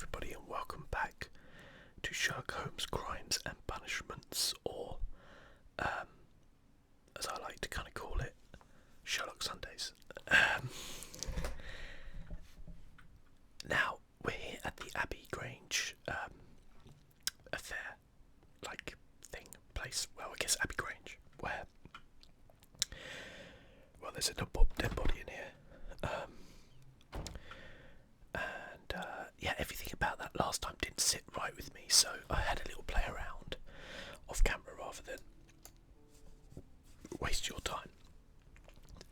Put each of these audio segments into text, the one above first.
everybody, and welcome back to Sherlock Holmes Crimes and Punishments, or as I like to kind of call it, Sherlock Sundays. Now, we're here at the Abbey Grange Affair, place. Well, I guess Abbey Grange, where, well, there's a dead body in here. Everything about that last time didn't sit right with me, so I had a little play around off camera rather than waste your time.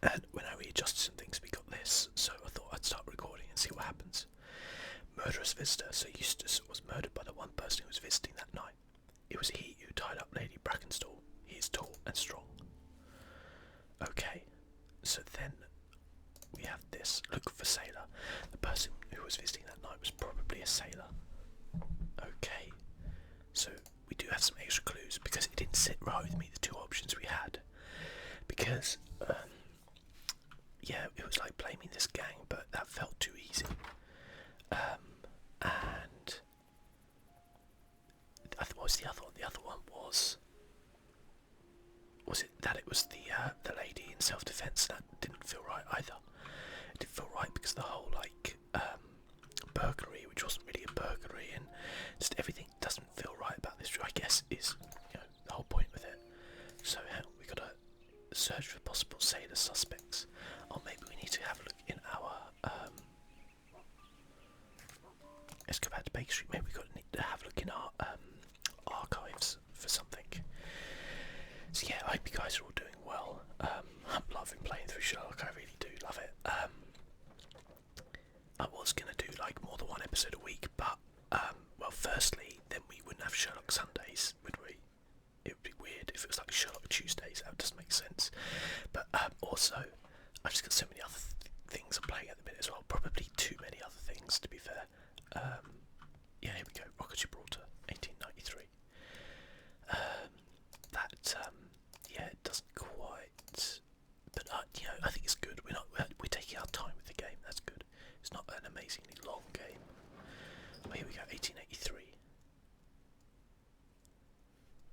And when I readjusted some things, we got this, so I thought I'd start recording and see what happens. Murderous visitor. So Eustace was murdered by the one person who was visiting that night. It was he who tied up Lady Brackenstall. He is tall and strong. Okay, so then we have this. Look for sailor. The person who was visiting that night was probably a sailor. Okay, so we do have some extra clues because it didn't sit right with me, the two options we had. Because, it was like blaming this gang, but that felt too easy. And what was the other one? The other one was it that it was the lady in self-defense? That didn't feel right either. It didn't feel right because the whole burglary, which wasn't really a burglary, and just everything doesn't feel right about this. I guess is the whole point with it. So we got to search for possible sailor suspects, or maybe we need to have a look in our. Let's go back to Baker Street. Maybe we need to have a look in our archives for something. So yeah, I hope you guys are all doing well. I'm loving playing through Sherlock. I really do love it. I was gonna do more than one episode a week, but firstly, then we wouldn't have Sherlock Sundays, would we? It would be weird if it was like Sherlock Tuesdays. That doesn't make sense. But also, I've just got so many other things I'm playing at the minute as well. Probably too many other things, to be fair. Here we go. Rock of Gibraltar, 1893. It doesn't quite, but I think it's good. We're taking our time with the game. That's good. It's not an amazingly long game. Oh, here we go. 1883.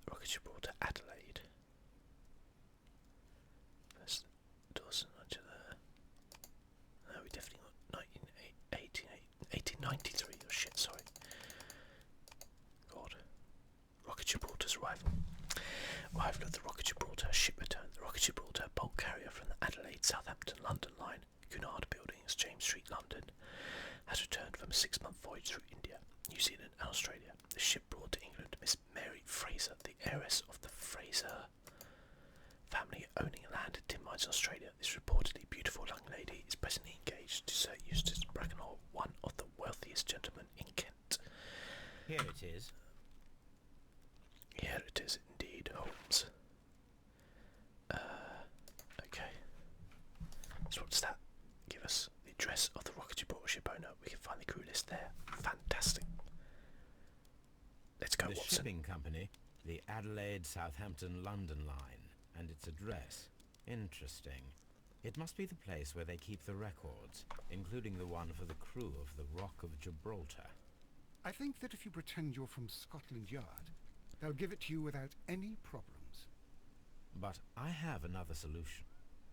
Rock of Gibraltar, Adelaide. First Dawson onto there. No, we definitely got 1893. Oh shit, sorry. God. Rock of Gibraltar's arrival. Arrival of the Rock of Gibraltar, ship return. The Rock of Gibraltar, bulk carrier from the Adelaide, Southampton, London line, Cunard Buildings, James Street, London, has returned from a 6-month voyage through India, New Zealand and Australia. The ship brought to England Miss Mary Fraser, the heiress of the Fraser family owning land at tin mines in Australia. This reportedly beautiful young lady is presently engaged to Sir Eustace Brackenhall, one of the wealthiest gentlemen in Kent. Here it is. Here it is indeed, Holmes. Okay. So what does that give us? The address of the Rock of Gibraltar ship owner. We can find the crew list there. Fantastic. Let's go, The Watson. shipping company, the Adelaide, Southampton, London line, and its address. Interesting. It must be the place where they keep the records, including the one for the crew of the Rock of Gibraltar. I think that if you pretend you're from Scotland Yard, they'll give it to you without any problems. But I have another solution.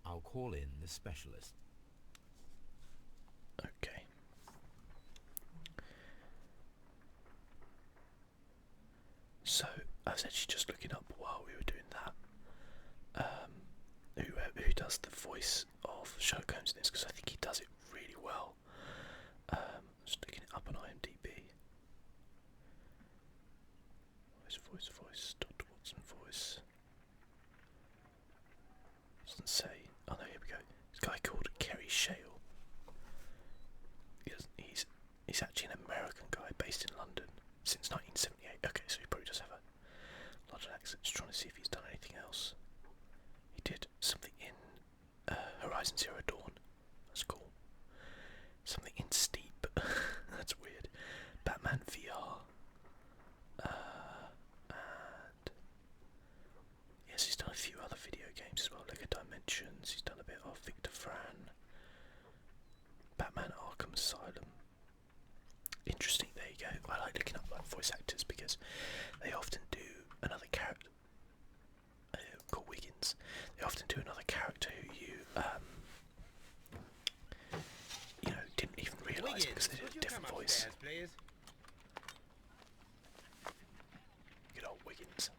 I'll call in the specialist. Okay. So, I was actually just looking up while we were doing that, who does the voice of Sherlock Holmes in this, because I think he does it really well. Just looking it up on IMDb. Voice, Dr. Watson voice. Doesn't say. Oh no, here we go. This guy called Kerry Shale. He's actually an American guy based in London since 1978. Okay, so he probably does have a London accent. Just trying to see if he's done anything else. He did something in Horizon Zero Dawn. That's cool. Something in Steep. That's weird. Batman VR. And yes, he's done a few other video games as well. Lego Dimensions. He's done a bit of Victor Fran. Batman Arkham Asylum. Interesting. There you go. I like looking up like voice actors because they often do another character. Called Wiggins. They often do another character who you know, didn't even realise because they did a different voice. Please? Good old Wiggins.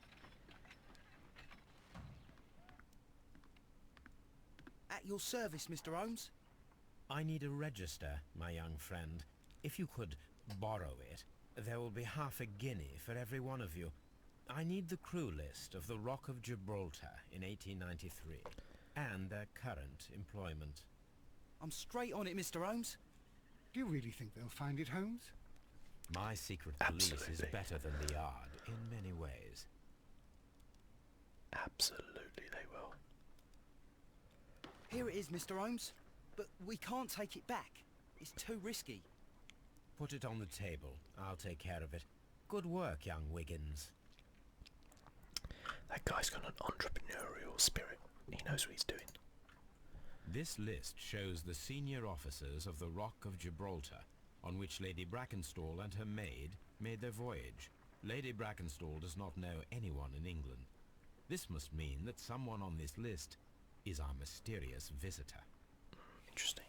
At your service, Mr. Holmes. I need a register, my young friend. If you could borrow it, there will be half a guinea for every one of you. I need the crew list of the Rock of Gibraltar in 1893, and their current employment. I'm straight on it, Mr. Holmes. Do you really think they'll find it, Holmes? My secret police is Absolutely. better than the Yard in many ways. Absolutely, they will. Here it is, Mr. Holmes. But we can't take it back. It's too risky. Put it on the table. I'll take care of it. Good work, young Wiggins. That guy's got an entrepreneurial spirit. He knows what he's doing. This list shows the senior officers of the Rock of Gibraltar, on which Lady Brackenstall and her maid made their voyage. Lady Brackenstall does not know anyone in England. This must mean that someone on this list is our mysterious visitor. Interesting.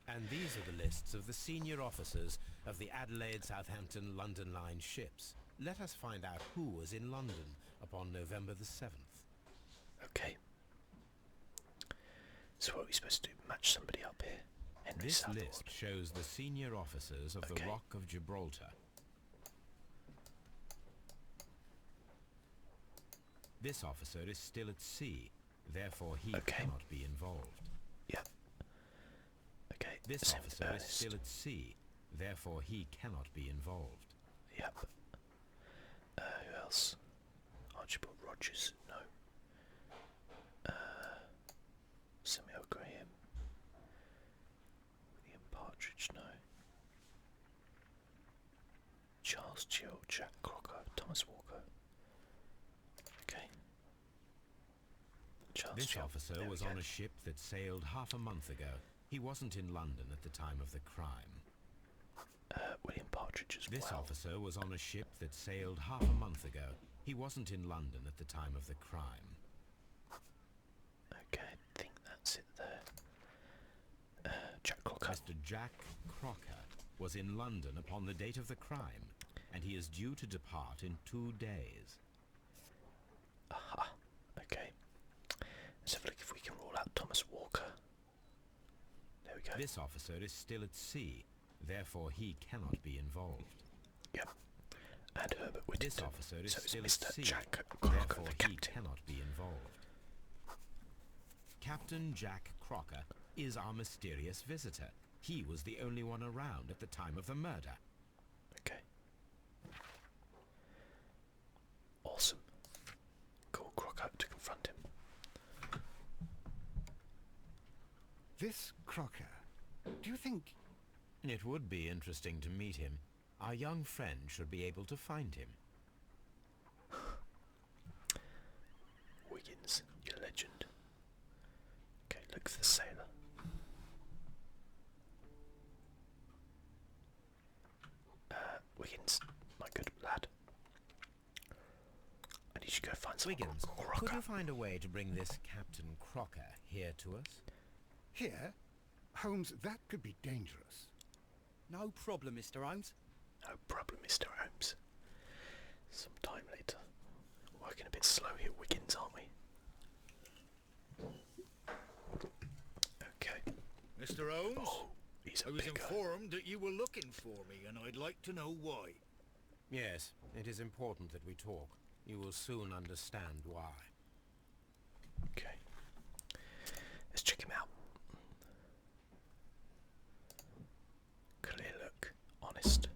And these are the lists of the senior officers of the Adelaide, Southampton, London Line ships. Let us find out who was in London upon November the 7th. Okay. So what are we supposed to do? Match somebody up here? Henry This Southward. list shows the senior officers of the Okay. Rock of Gibraltar. This officer is still at sea, therefore he Okay. cannot be involved. Yeah. Okay. This same with officer is Ernest. still at sea, therefore he cannot be involved. Yep. Who else? Archibald Rogers, no. Samuel Graham. William Partridge, no. Charles Chill, Jack Crocker, Thomas Walker. Okay. Charles This Chill. officer There we was go. on a ship that sailed half a month ago. He wasn't in London at the time of the crime. William Partridge as This well. officer was on a ship that sailed half a month ago. He wasn't in London at the time of the crime. Okay, I think that's it there. Jack Crocker. Mr. Jack Crocker was in London upon the date of the crime, and he is due to depart in 2 days. Aha. Okay. Let's have a look if we can rule out Thomas Walker. There we go. This officer is still at sea, therefore he cannot be involved. Yep. And Herbert Whittington. This officer is so it's still Mr. at sea, Jack Crocker, therefore the he captain. cannot be involved. Captain Jack Crocker is our mysterious visitor. He was the only one around at the time of the murder. Okay. Awesome. Call Crocker to confront him. This Crocker, do you think... It would be interesting to meet him. Our young friend should be able to find him. Wiggins, you legend. Okay, look for the sailor. Wiggins, my good lad. I need you to go find some Wiggins, Crocker. could you find a way to bring this Captain Crocker here to us? Here? Holmes, that could be dangerous. No problem, Mr. Holmes. No problem, Mr. Holmes. Sometime later. Working a bit slow here, Wiggins, aren't we? Okay. Mr. Holmes, Oh, he's a I was big guy. informed that you were looking for me, and I'd like to know why. Yes, it is important that we talk. You will soon understand why. Okay. Let's check him out. Clear look. Honest.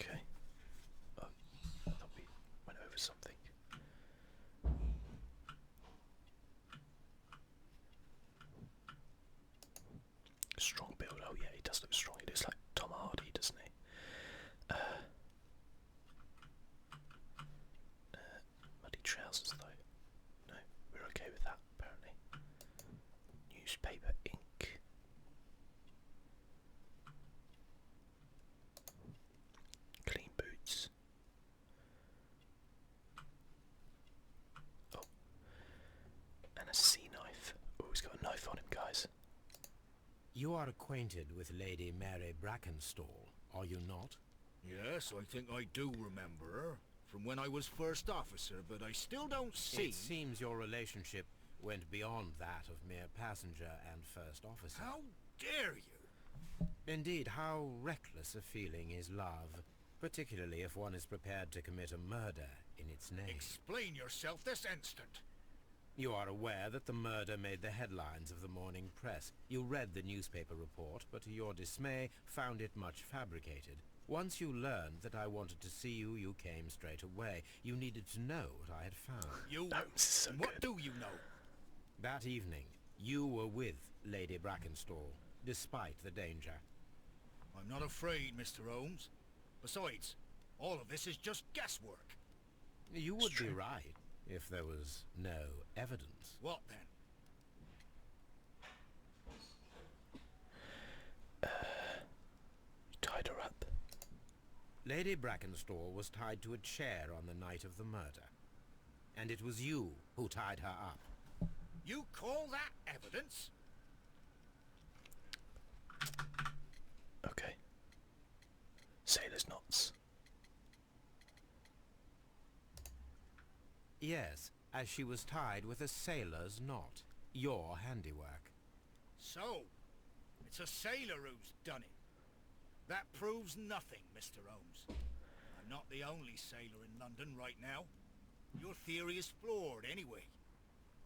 Okay. Oh, I thought we went over something. Strong build. Oh yeah, he does look strong. He looks like Tom Hardy, doesn't he? Muddy trousers though. No, we're okay with that apparently. You are acquainted with Lady Mary Brackenstall, are you not? Yes, I think I do remember her. From when I was first officer, but I still don't see... It seems your relationship went beyond that of mere passenger and first officer. How dare you? Indeed, how reckless a feeling is love, particularly if one is prepared to commit a murder in its name. Explain yourself this instant. You are aware that the murder made the headlines of the morning press. You read the newspaper report, but to your dismay, found it much fabricated. Once you learned that I wanted to see you, you came straight away. You needed to know what I had found. You... Holmes is so what good. do you know? That evening, you were with Lady Brackenstall, despite the danger. I'm not afraid, Mr. Holmes. Besides, all of this is just guesswork. You would be true. right, if there was no evidence. What then? Tied her up. Lady Brackenstall was tied to a chair on the night of the murder. And it was you who tied her up. You call that evidence? Okay. Sailor's knots. Yes, as she was tied with a sailor's knot. Your handiwork. So, it's a sailor who's done it. That proves nothing, Mr. Holmes. I'm not the only sailor in London right now. Your theory is flawed anyway.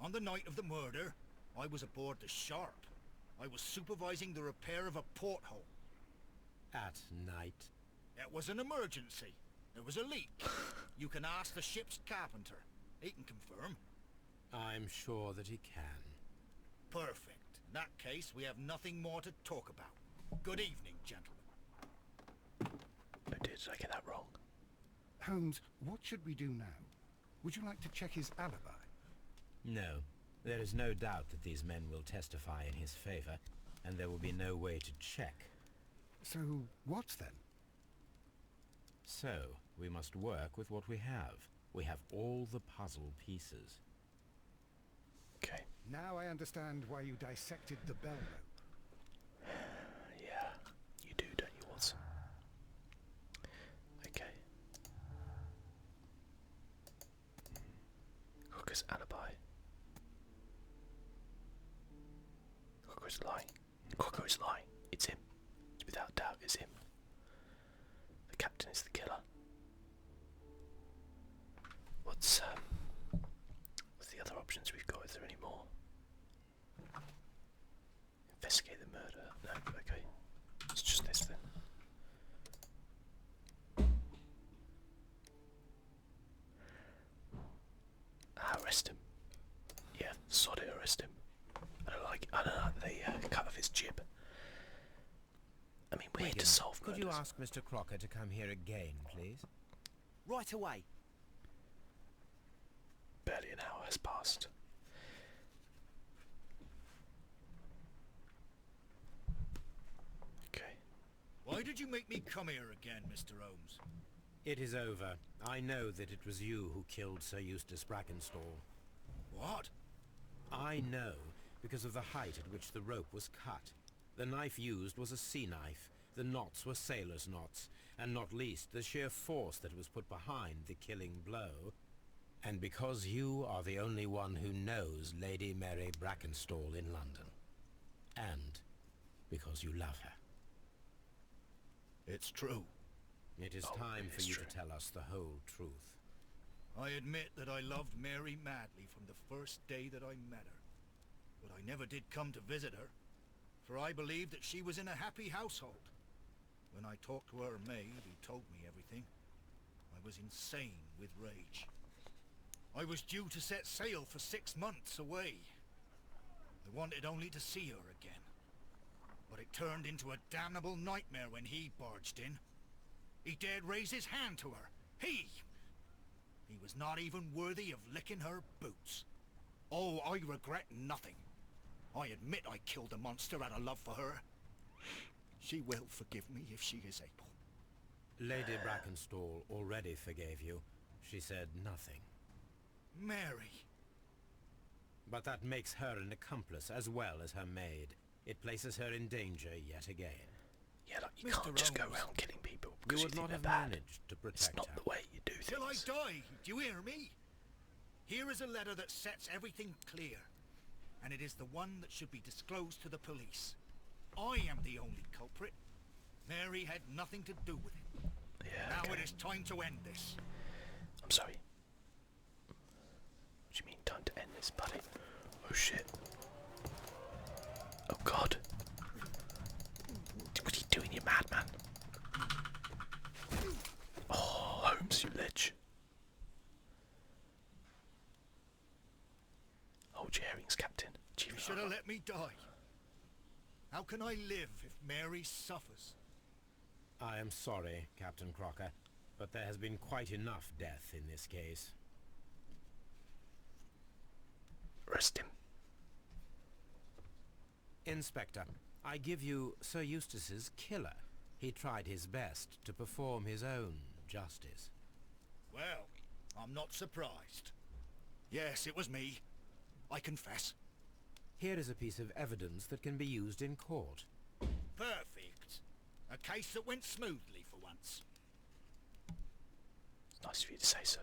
On the night of the murder, I was aboard the Sharp. I was supervising the repair of a porthole. At night. It was an emergency. There was a leak. You can ask the ship's carpenter. He can confirm. I'm sure that he can. Perfect. In that case, we have nothing more to talk about. Good evening, gentlemen. Oh, did I get that wrong? Holmes, what should we do now? Would you like to check his alibi? No. There is no doubt that these men will testify in his favor, and there will be no way to check. So, what then? So, we must work with what we have. We have all the puzzle pieces. Okay. Now I understand why you dissected the bell rope. Yeah, you do, don't you, Watson? Okay. Crooker's alibi. Crooker's lying. Crooker is lying. It's him. Without doubt, it's him. The captain is the killer. What's the other options we've got? Is there any more? Investigate the murder. No, okay. It's just this then. Arrest him. Yeah, sod it, arrest him. I don't like the cut of his jib. I mean, we're here to Wigan, solve could murders. you ask Mr. Crocker to come here again, please? Right away. Barely an hour has passed. Okay. Why did you make me come here again, Mr. Holmes? It is over. I know that it was you who killed Sir Eustace Brackenstall. What? I know because of the height at which the rope was cut. The knife used was a sea knife. The knots were sailor's knots, and not least the sheer force that was put behind the killing blow. And because you are the only one who knows Lady Mary Brackenstall in London. And because you love her. It's true. It is Oh, time it for is you true. to tell us the whole truth. I admit that I loved Mary madly from the first day that I met her. But I never did come to visit her, for I believed that she was in a happy household. When I talked to her maid, who told me everything, I was insane with rage. I was due to set sail for 6 months away. I wanted only to see her again. But it turned into a damnable nightmare when he barged in. He dared raise his hand to her. He was not even worthy of licking her boots. Oh, I regret nothing. I admit I killed the monster out of love for her. She will forgive me if she is able. Lady Brackenstall already forgave you. She said nothing. Mary. But that makes her an accomplice as well as her maid. It places her in danger yet again. Yeah, like you Mr. can't just go Holmes. around killing people You because you, would think not they're have bad. managed to It's protect not her. the way you do Till I things. die, do you hear me? Here is a letter that sets everything clear, and it is the one that should be disclosed to the police. I am the only culprit. Mary had nothing to do with it. Yeah. Now Okay. it is time to end this. I'm sorry. What do you mean, time to end this, buddy? Oh shit. Oh god. What are you doing, you madman? Oh, Holmes, you lich. Hold your herrings, Captain. You Chief should have let me die. How can I live if Mary suffers? I am sorry, Captain Crocker, but there has been quite enough death in this case. Arrest him. Inspector, I give you Sir Eustace's killer. He tried his best to perform his own justice. Well, I'm not surprised. Yes, it was me. I confess. Here is a piece of evidence that can be used in court. Perfect. A case that went smoothly for once. It's nice of you to say so.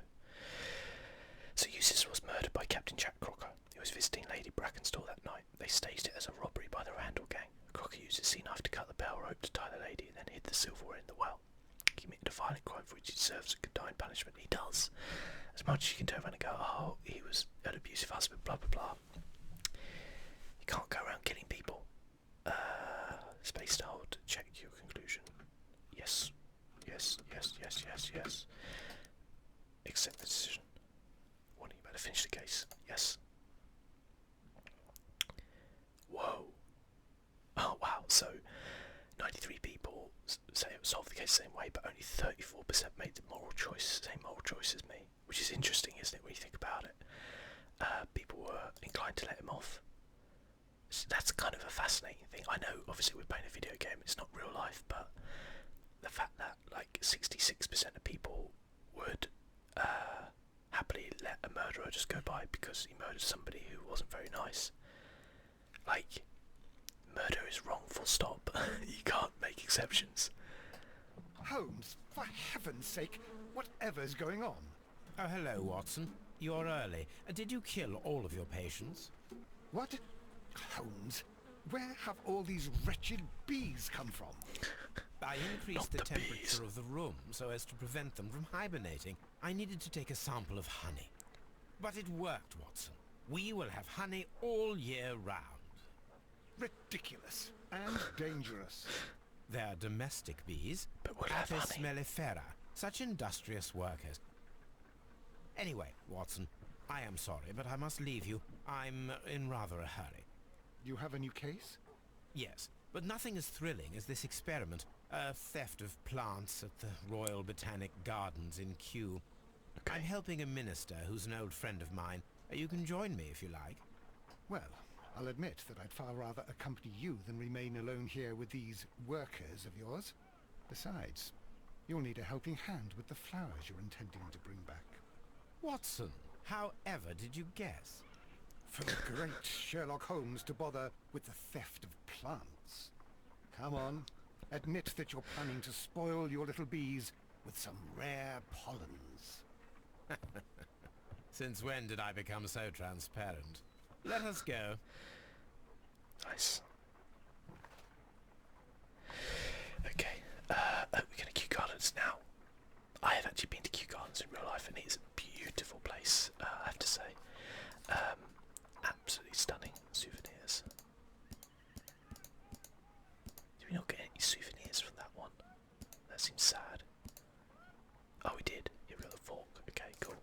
Sir Eustace was murdered by Captain Jack Crocker, who was visiting Lady Brackenstall that night. They staged it as a robbery by the Randall gang. Crocker used a sea knife to cut the bell rope to tie the lady and then hid the silverware in the well. He committed a violent crime for which he deserves a condign punishment. He does. As much as you can turn around and go, oh, he was an abusive husband, blah blah blah. You can't go around killing people. Space to hold. Check your conclusion. Yes. Yes, yes, yes, yes, yes. Accept the decision. Warning, you better finish the case. Yes. Whoa. Oh wow, so 93 people say it solved the case the same way, but only 34% made the same moral choice as me. Which is interesting, isn't it, when you think about it? People were inclined to let him off. So that's kind of a fascinating thing. I know, obviously, we're playing a video game, it's not real life, but the fact that, like, 66% of people would happily let a murderer just go by because he murdered somebody who wasn't very nice. Like, murder is wrong, full stop. You can't make exceptions. Holmes, for heaven's sake, whatever's going on? Oh, hello, Watson. You're early. Did you kill all of your patients? What? Holmes, where have all these wretched bees come from? I increased Not the the bees. temperature of the room so as to prevent them from hibernating. I needed to take a sample of honey. But it worked, Watson. We will have honey all year round. Ridiculous and dangerous. They're domestic bees, But we'll have Apis honey. mellifera, such industrious workers. Anyway, Watson, I am sorry, but I must leave you. I'm in rather a hurry. You have a new case? Yes, but nothing as thrilling as this experiment. A theft of plants at the Royal Botanic Gardens in Kew. Okay. I'm helping a minister who's an old friend of mine. You can join me if you like. Well, I'll admit that I'd far rather accompany you than remain alone here with these workers of yours. Besides, you'll need a helping hand with the flowers you're intending to bring back. Watson, however did you guess? For the great Sherlock Holmes to bother with the theft of plants. Come on, admit that you're planning to spoil your little bees with some rare pollens. Since when did I become so transparent? Let us go. Nice. Okay, we're going to Kew Gardens now. I have actually been to Kew Gardens in real life, and it is a beautiful place, I have to say. Absolutely stunning souvenirs. Did we not get any souvenirs from that one? That seems sad. Oh, we did. Here we got the fork. Okay, cool.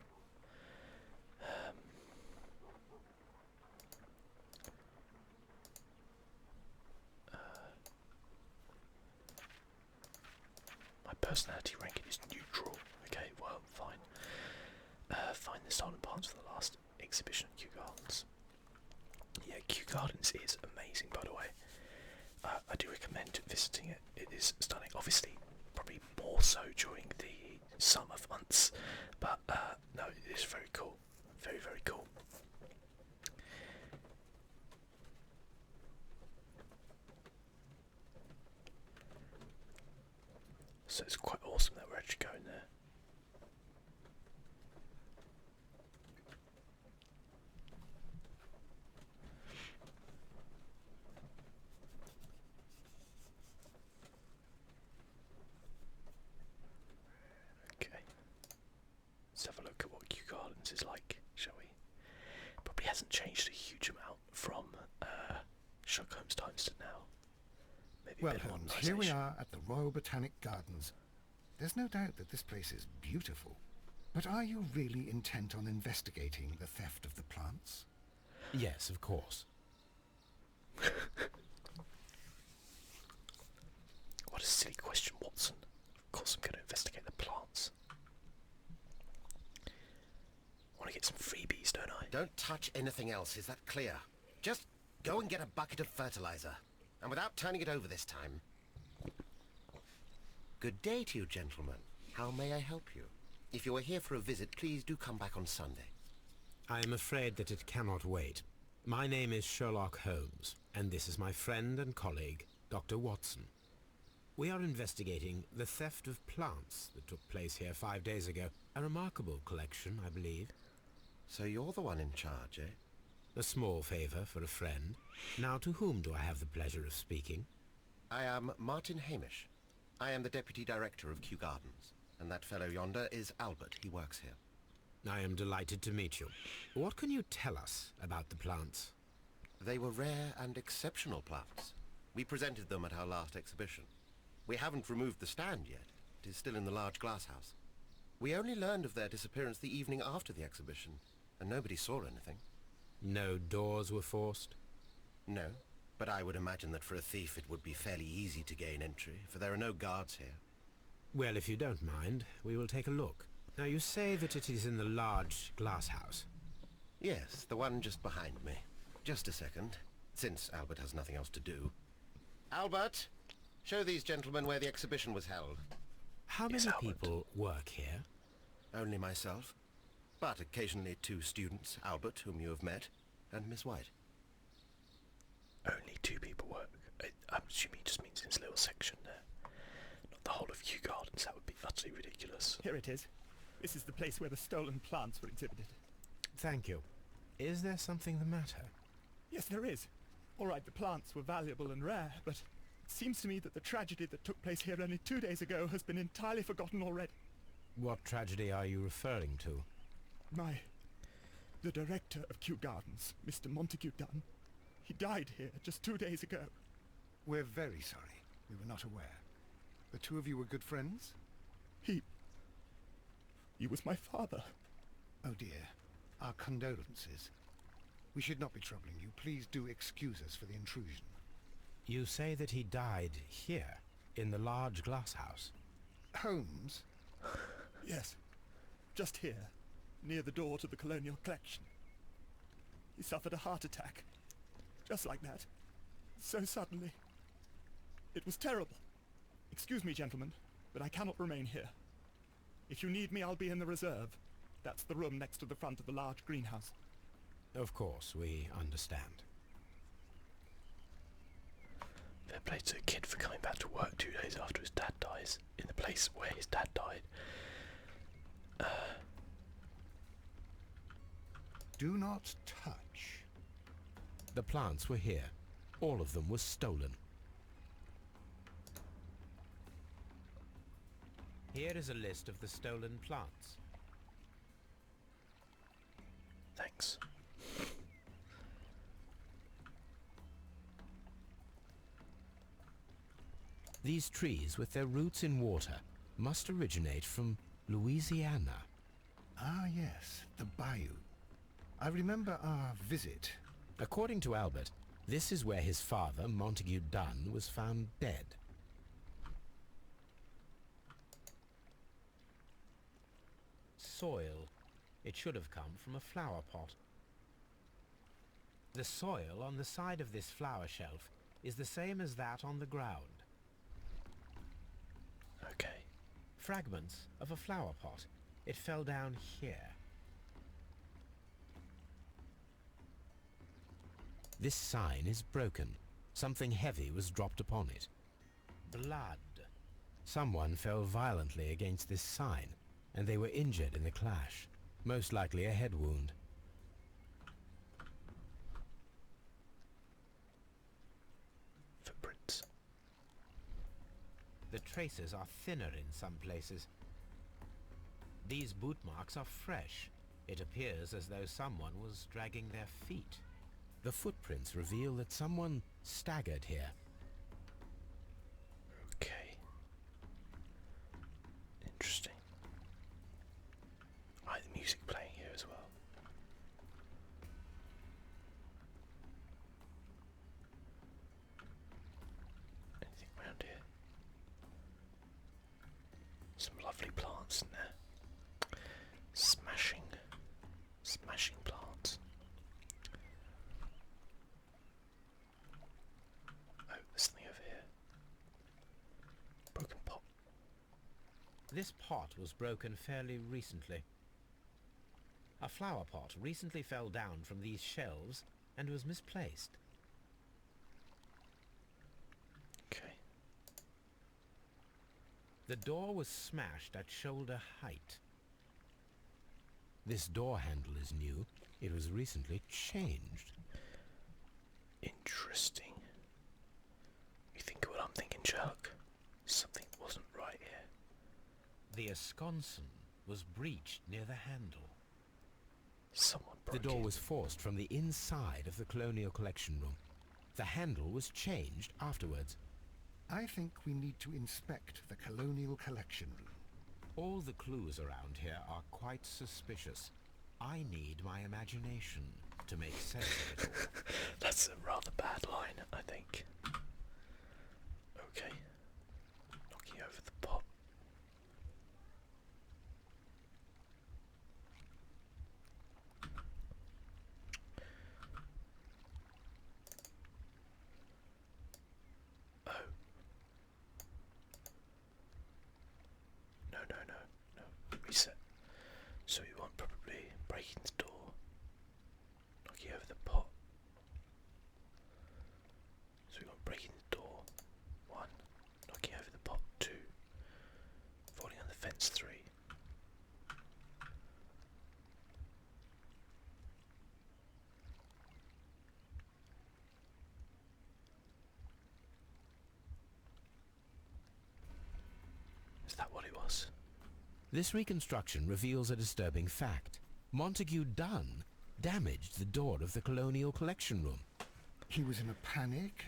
My personality ranking is neutral. Okay, well, fine. Find the stolen parts for the last exhibition at Kew Gardens. Yeah, Kew Gardens is amazing, by the way. I do recommend visiting it. It is stunning. Obviously, probably more so during the summer months, but no, it is very cool. Very, very cool. So it's quite awesome that we're actually going there. Okay. Let's have a look at what Kew Gardens is like, shall we? Probably hasn't changed a huge amount from Sherlock Holmes times to now. Maybe Well, a bit of Holmes, here we modernisation. are at the Royal Botanic Gardens. There's no doubt that this place is beautiful. But are you really intent on investigating the theft of the plants? Yes, of course. What a silly question, Watson. Of course I'm going to investigate the plants. I want to get some freebies, don't I? Don't touch anything else, is that clear? Just go and get a bucket of fertilizer. And without turning it over this time. Good day to you, gentlemen. How may I help you? If you are here for a visit, please do come back on Sunday. I am afraid that it cannot wait. My name is Sherlock Holmes, and this is my friend and colleague, Dr. Watson. We are investigating the theft of plants that took place here 5 days ago. A remarkable collection, I believe. So you're the one in charge, eh? A small favour for a friend. Now, to whom do I have the pleasure of speaking? I am Martin Hamish. I am the Deputy Director of Kew Gardens. And that fellow yonder is Albert. He works here. I am delighted to meet you. What can you tell us about the plants? They were rare and exceptional plants. We presented them at our last exhibition. We haven't removed the stand yet. It is still in the large glass house. We only learned of their disappearance the evening after the exhibition, and nobody saw anything. No doors were forced? No, but I would imagine that for a thief it would be fairly easy to gain entry, for there are no guards here. Well, if you don't mind, we will take a look. Now, you say that it is in the large glass house. Yes, the one just behind me. Just a second, since Albert has nothing else to do. Albert, show these gentlemen where the exhibition was held. How Yes, many Albert. people work here? Only myself, but occasionally 2 students, Albert, whom you have met, and Miss White. Only 2 people work. I'm assuming he just means in this little section there. Not the whole of Kew Gardens, that would be utterly ridiculous. Here it is. This is the place where the stolen plants were exhibited. Thank you. Is there something the matter? Yes, there is. All right, the plants were valuable and rare, but it seems to me that the tragedy that took place here only 2 days ago has been entirely forgotten already. What tragedy are you referring to? The director of Kew Gardens, Mr. Montague Dunn, he died here just 2 days ago. We're very sorry. We were not aware. The two of you were good friends? He was my father. Oh dear. Our condolences. We should not be troubling you. Please do excuse us for the intrusion. You say that he died here, in the large glass house. Holmes? Yes, just here, near the door to the colonial collection. He suffered a heart attack, just like that, so suddenly. It was terrible. Excuse me, gentlemen, but I cannot remain here. If you need me, I'll be in the reserve. That's the room next to the front of the large greenhouse. Of course, we understand. Fair play to a kid for coming back to work 2 days after his dad dies, in the place where his dad died. Do not touch. The plants were here. All of them were stolen. Here is a list of the stolen plants. Thanks. These trees, with their roots in water, must originate from Louisiana. Ah yes, the bayou. I remember our visit. According to Albert, this is where his father, Montague Dunn, was found dead. Soil. It should have come from a flower pot. The soil on the side of this flower shelf is the same as that on the ground. Okay. Fragments of a flower pot. It fell down here. This sign is broken. Something heavy was dropped upon it. Blood. Someone fell violently against this sign, and they were injured in the clash, most likely a head wound. Footprints. The traces are thinner in some places. These boot marks are fresh. It appears as though someone was dragging their feet. The footprints reveal that someone staggered here. Okay. Interesting. The music playing here as well. Anything around here? Some lovely plants in there. Smashing plants. Oh, there's something over here. Broken pot. This pot was broken fairly recently. A flower pot recently fell down from these shelves and was misplaced. Okay. The door was smashed at shoulder height. This door handle is new. It was recently changed. Interesting. You think what I'm thinking, Sherlock? Something wasn't right here. The esconson was breached near the handle. Someone The broke door in. was forced from the inside of the Colonial Collection Room. The handle was changed afterwards. I think we need to inspect the Colonial Collection Room. All the clues around here are quite suspicious. I need my imagination to make sense of it all. That's a rather bad line, I think. Okay. Knocking over the pot. Oh. No. Reset. So we want probably breaking the door. Knocking over the pot. So we want breaking the door. 1. Knocking over the pot. 2. Falling on the fence. 3. Is that what it was? This reconstruction reveals a disturbing fact. Montague Dunn damaged the door of the Colonial Collection Room. He was in a panic,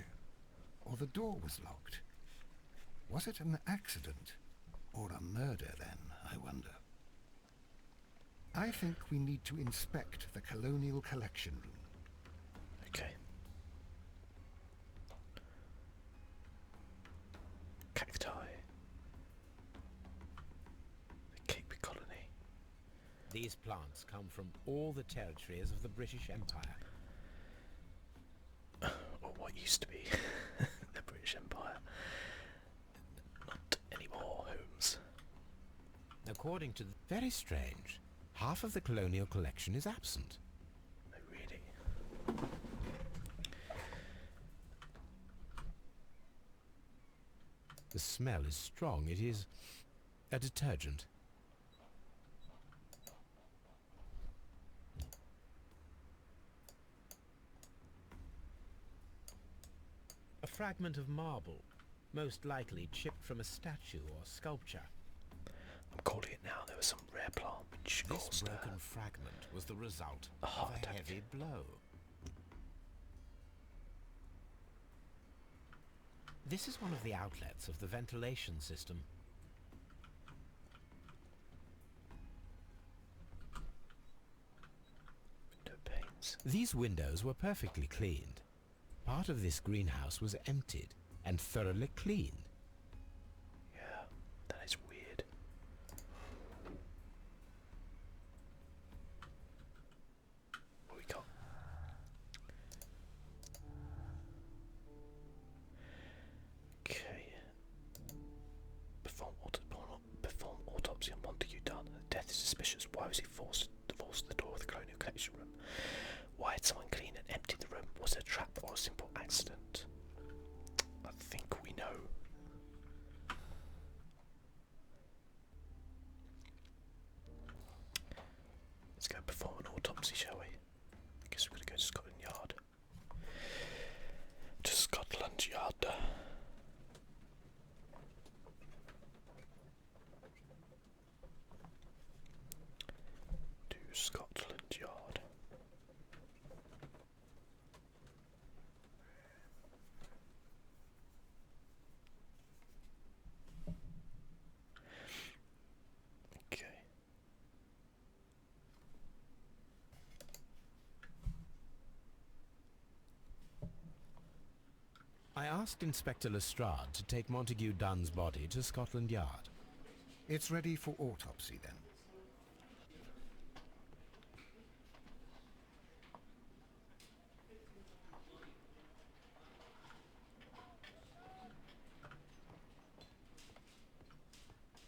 or the door was locked. Was it an accident, or a murder then, I wonder? I think we need to inspect the Colonial Collection Room. Okay. Cacti. The Cape Colony. These plants come from all the territories of the British Empire. Or what used to be the British Empire. Not anymore, Holmes. According to very strange, half of the colonial collection is absent. No, really. The smell is strong. It is a detergent. A fragment of marble, most likely chipped from a statue or sculpture. I'm calling it now. There was some rare plant which This caused broken fragment was the result a of heart a attack. heavy blow. This is one of the outlets of the ventilation system. window panes. These windows were perfectly cleaned. Part of this greenhouse was emptied and thoroughly cleaned. Yeah, that is weird. What we got? Okay. Perform autopsy on Montague Dunn. The death is suspicious. Why was he forced to force the door of the Colonial Collection Room? Why had someone clean and empty the room? Was it a trap or a simple accident? I think we know. asked Inspector Lestrade to take Montague Dunn's body to Scotland Yard. It's ready for autopsy, then.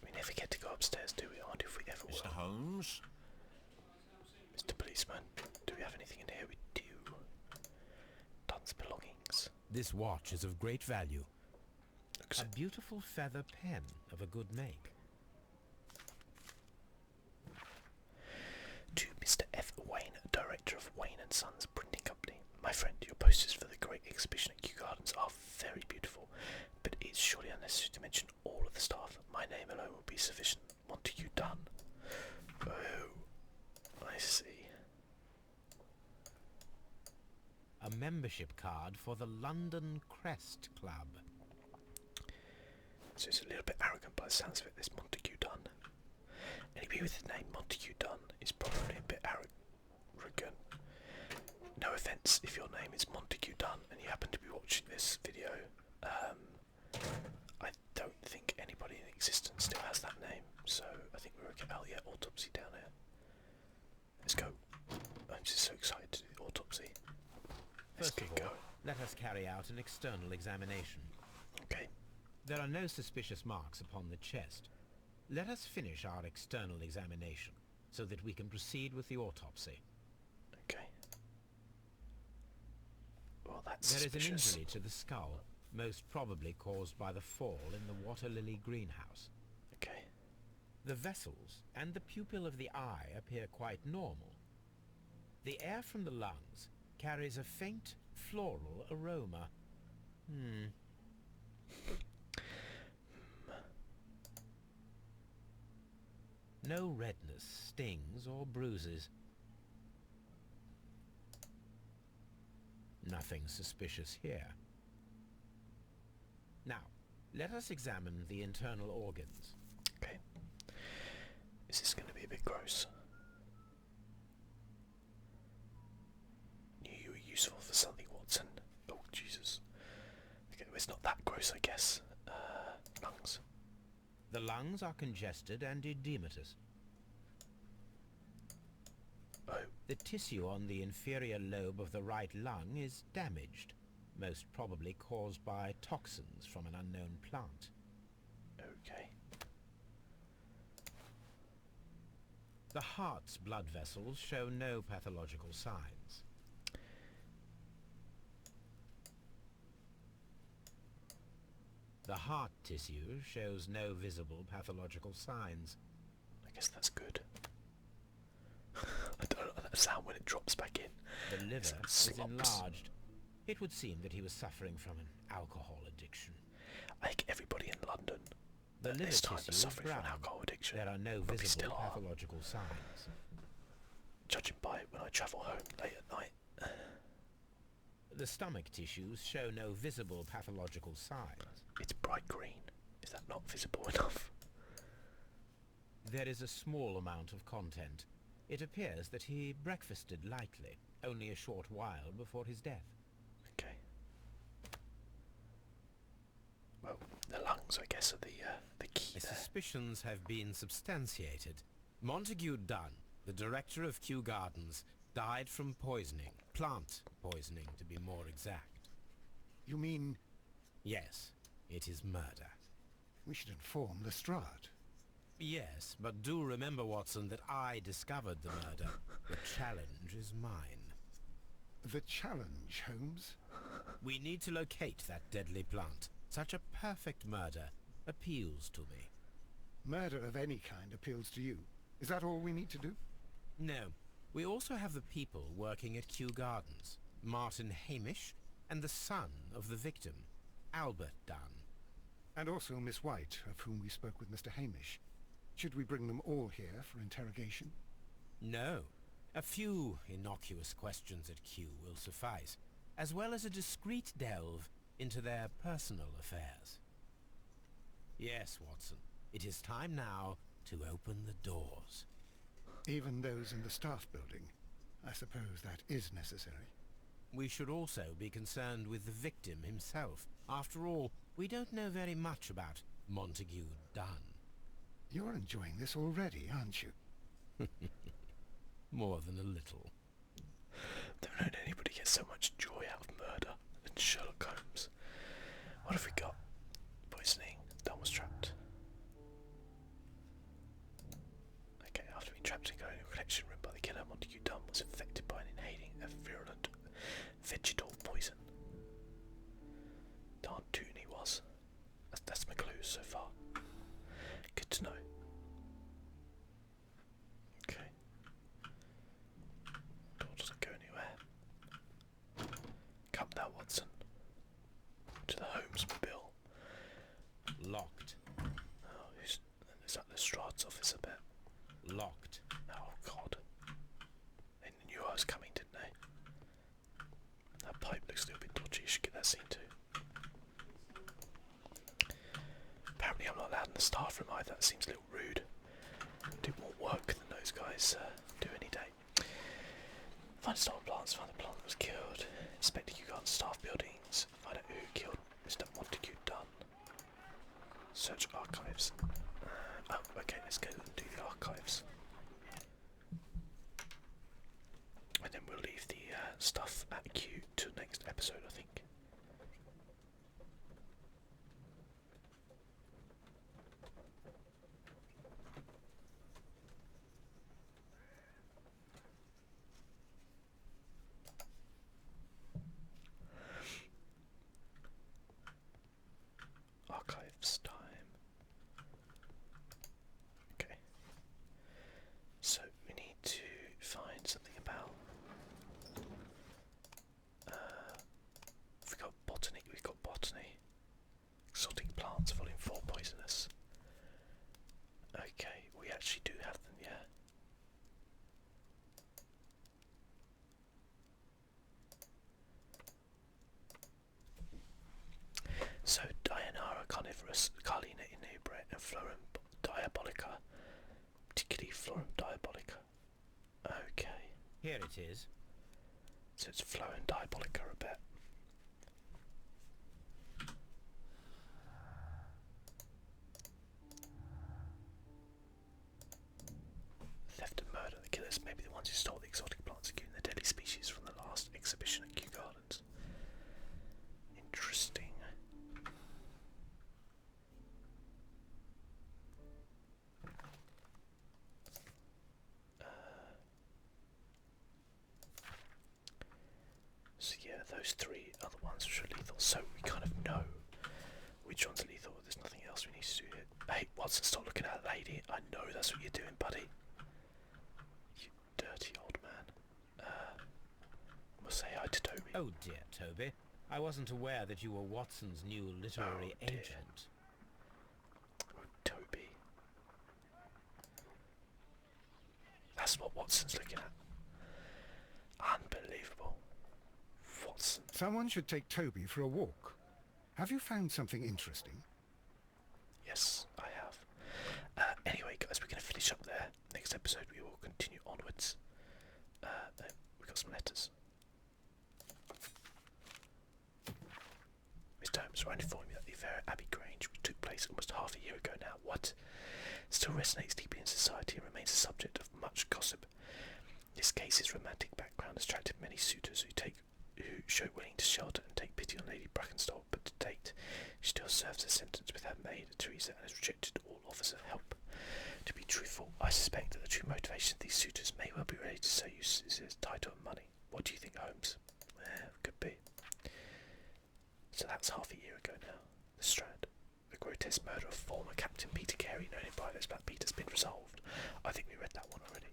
We never get to go upstairs, do we? I wonder if we ever will. Mr. Holmes? Mr. Policeman, do we have anything in here? We do. Dunn's belongings. This watch is of great value. Looks A beautiful feather pen of a good make. To Mr. F. Wayne, Director of Wayne and Sons Printing Company. My friend, your posters for the Great Exhibition at Kew Gardens are very beautiful, but it's surely unnecessary to mention all of the staff. My name alone will be sufficient. Montague Dunn. Oh, I see. A membership card for the London Crest Club. So it's a little bit arrogant by the sounds of it, this Montague Dunn. Anybody with the name Montague Dunn is probably a bit arrogant. No offence if your name is Montague Dunn and you happen to be watching this video. I don't think anybody in existence still has that name, so I think we're okay. Oh yeah, autopsy down here. Let's go. I'm just so excited to do the autopsy. Let's First of get all, going. let us carry out an external examination. Okay. There are no suspicious marks upon the chest. Let us finish our external examination, so that we can proceed with the autopsy. Okay. Well, that's There is an suspicious. injury to the skull, most probably caused by the fall in the water lily greenhouse. Okay. The vessels and the pupil of the eye appear quite normal. The air from the lungs carries a faint floral aroma. No redness, stings, or bruises. Nothing suspicious here. Now, let us examine the internal organs. Okay. Is this going to be a bit gross? Knew you were useful for something, Watson. Oh, Jesus. Okay, well, it's not that gross, I guess. Lungs. The lungs are congested and edematous. Oh, The tissue on the inferior lobe of the right lung is damaged, most probably caused by toxins from an unknown plant. okay. The heart's blood vessels show no pathological signs. The heart tissue shows no visible pathological signs. I guess that's good. I don't know that sound when it drops back in. The liver It's like is slops. enlarged. It would seem that he was suffering from an alcohol addiction. I think everybody in London The at liver this time tissue is is suffering from brown. an alcohol addiction. There are no Probably visible still are, pathological signs. judging by when I travel home late at night. The stomach tissues show no visible pathological signs. It's bright green. Is that not visible enough? There is a small amount of content. It appears that he breakfasted lightly, only a short while before his death. Okay. Well, the lungs, I guess, are the key The there. suspicions have been substantiated. Montague Dunn, the director of Kew Gardens, died from poisoning. Plant poisoning, to be more exact. You mean Yes, it is murder. we should inform Lestrade? Yes, but do remember, Watson, that I discovered the murder. The challenge is mine. The challenge, Holmes? We need to locate that deadly plant. Such a perfect murder appeals to me. Murder of any kind appeals to you. Is that all we need to do? No, we also have the people working at Kew Gardens. Martin Hamish and the son of the victim, Albert Dunn. And also Miss White, of whom we spoke with Mr. Hamish. Should we bring them all here for interrogation? No, a few innocuous questions at Kew will suffice, as well as a discreet delve into their personal affairs. Yes, Watson, it is time now to open the doors. Even those in the staff building. I suppose that is necessary. We should also be concerned with the victim himself. After all, we don't know very much about Montague Dunn. You're enjoying this already, aren't you? More than a little. Never known anybody get so much joy out of murder than Sherlock Holmes. What have we got? Poisoning. Dunn was trapped. Okay, after being trapped in a colonial collection room by the killer, Montague Dunn was infected by inhaling a virulent vegetal poison. Darn tootin' he was. That's my clues so far. Good to know. Okay. Door doesn't go anywhere. Come now, Watson. To the Holmes mobile. Locked. Oh, is that Lestrade's office, I bet? Locked. Oh, God. They knew I was coming, didn't they? That pipe looks a little bit dodgy. You should get that seen too. Apparently I'm not allowed in the staff room either. That seems a little rude. Do more work than those guys do any day. Find stolen plants, find the plant that was killed. Inspect the Kew Garden staff buildings. Find out who killed Mr. Montague Dunn. Search archives. Oh, okay, let's go and do the archives. And then we'll leave the stuff at Kew to the next episode, I think. Archives time. Okay. So we need to find something about. We've got botany. We've got botany. Exotic plants, volume 4, poisonous. Okay, we actually do have them, yeah. So Dianara carnivorous, Carlina inubra, and Florum diabolica, particularly Florum diabolica. Okay, Here it is. so it's Florum diabolica a bit. Theft and murder. The killers may be the ones who stole the exotic plants and the deadly species from the last exhibition at Kew Gardens. Interesting. So yeah, those three are the ones which are lethal. So we kind of know which one's lethal. There's nothing else we need to do here. Hey, Watson, stop looking at that lady. I know that's what you're doing, buddy. You dirty old man. Must say hi to Toby. Oh dear, Toby. I wasn't aware that you were Watson's new literary Oh, dear. agent. Oh, Toby. That's what Watson's looking at. Unbelievable. Watson. Someone should take Toby for a walk. Have you found something interesting? Yes, I have. Anyway, guys, we're going to finish up there. Next episode, we will continue onwards. We've got some letters. Mr. Holmes, I inform you that the affair at Abbey Grange, which took place almost half a year ago now, still resonates deeply in society and remains a subject of much gossip. This case's romantic background has attracted many suitors who show willing to shelter and take pity on Lady Brackenstall, but to date she still serves her sentence with her maid Teresa and has rejected all offers of help. To be truthful, I suspect that the true motivation of these suitors may well be related to Sir Eustace's title and money. What do you think, Holmes? Could be. So that's half a year ago now. The Strand. The grotesque murder of former Captain Peter Carey, known in private as Black Peter, has been resolved. I think we read that one already.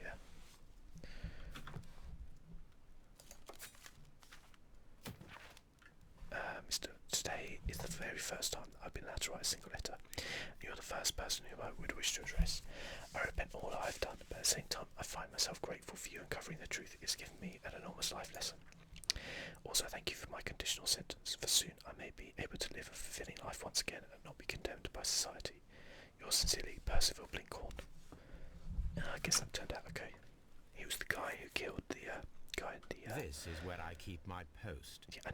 Yeah. Mr. Today is the very first time that I've been allowed to write a single letter. You're the first person whom I would wish to address. I repent all I have done, but at the same time I find myself grateful for you uncovering the truth it has given me an enormous life lesson. Also, thank you for my conditional sentence, for soon I may be able to live a fulfilling life once again and not be condemned by society. Yours sincerely, Percival Blinkhorn. I guess that turned out okay. He was the guy who killed the guy in the... This is where I keep my post. Yeah, I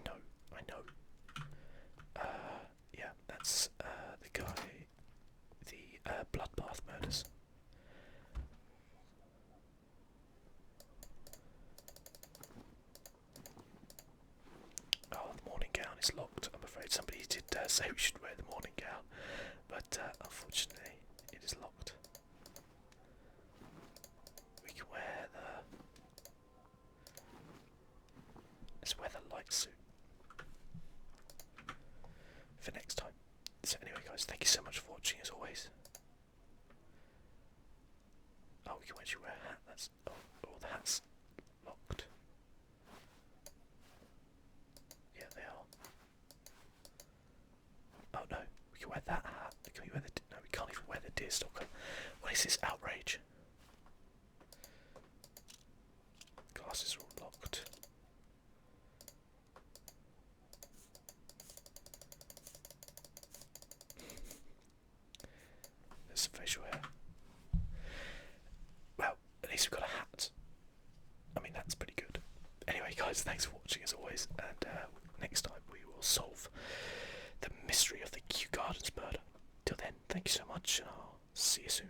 know. Yeah, that's the guy, the bloodbath murders. Oh, the morning gown is locked. I'm afraid somebody did say we should wear the morning gown, but unfortunately it is locked. We can wear let's wear the light suit for next time. So anyway guys, thank you so much for watching as always. Oh, we can actually wear a hat. That's oh, the hat's locked. Yeah, they are. Oh no, we can wear that hat. Can we wear the? No, we can't even wear the deerstalker. What is this outrage? Glasses are all locked. There's some facial hair. Well, at least we've got a hat. I mean, that's pretty good. Anyway, guys, thanks for watching as always, and next time we will solve the mystery of the Kew Gardens murder. Till then, thank you so much, and I'll see you soon.